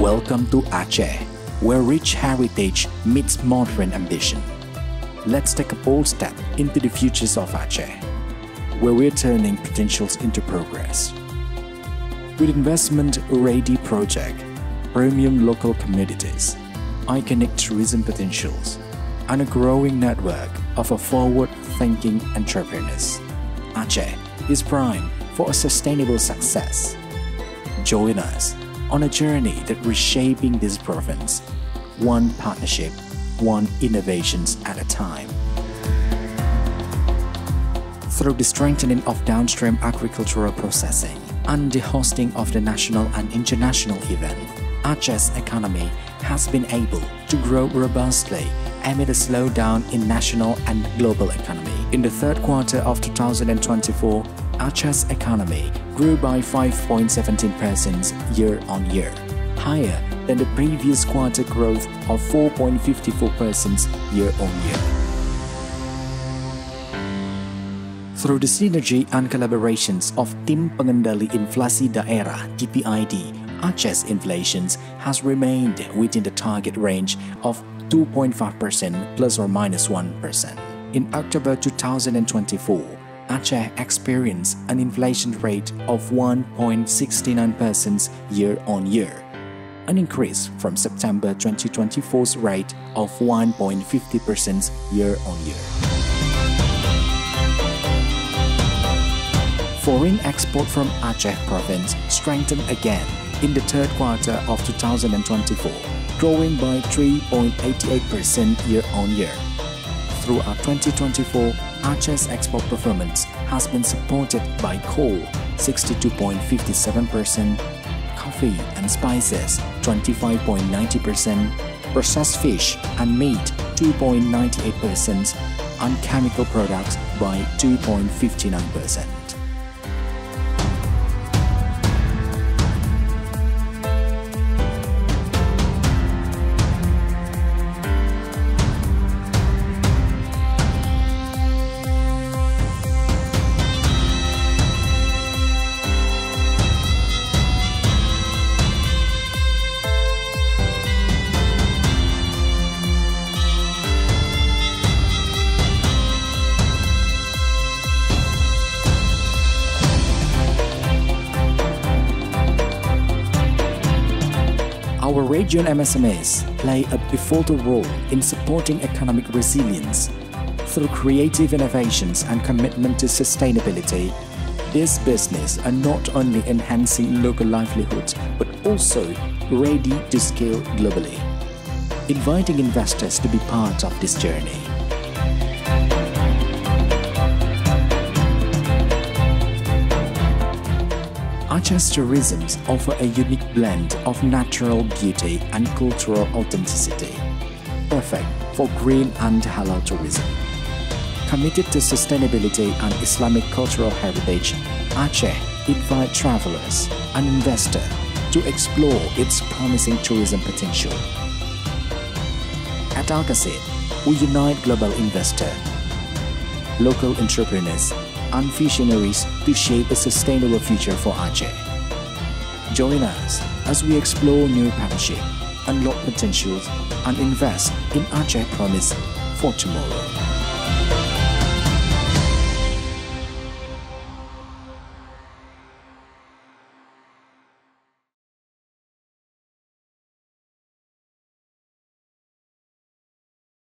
Welcome to Aceh, where rich heritage meets modern ambition. Let's take a bold step into the futures of Aceh, where we're turning potentials into progress. With investment-ready project, premium local communities, iconic tourism potentials, and a growing network of forward-thinking entrepreneurs, Aceh is primed for a sustainable success. Join us on a journey that reshaping this province, one partnership, one innovations at a time. Through the strengthening of downstream agricultural processing and the hosting of the national and international event, Aceh's economy has been able to grow robustly amid a slowdown in national and global economy. In the third quarter of 2024, Aceh's economy grew by 5.17% year-on-year, higher than the previous quarter growth of 4.54% year-on-year. Through the synergy and collaborations of Tim Pengendali Inflasi Daerah (TPID), Aceh's inflation has remained within the target range of 2.5% plus or minus 1%. In October 2024, Aceh experienced an inflation rate of 1.69% year-on-year, an increase from September 2024's rate of 1.50% year-on-year. Foreign export from Aceh province strengthened again in the third quarter of 2024, growing by 3.88% year-on-year. Throughout 2024, Aceh's export performance has been supported by coal 62.57%, coffee and spices 25.90%, processed fish and meat 2.98%, and chemical products by 2.59%. Our region MSMEs play a pivotal role in supporting economic resilience. Through creative innovations and commitment to sustainability, these businesses are not only enhancing local livelihoods but also ready to scale globally, inviting investors to be part of this journey. Aceh's tourism offer a unique blend of natural beauty and cultural authenticity, perfect for green and halal tourism. Committed to sustainability and Islamic cultural heritage, Aceh invites travelers and investors to explore its promising tourism potential. At Alkasib, we unite global investors, local entrepreneurs, and visionaries to shape a sustainable future for Aceh. Join us as we explore new partnerships, unlock potentials, and invest in Aceh promise for tomorrow.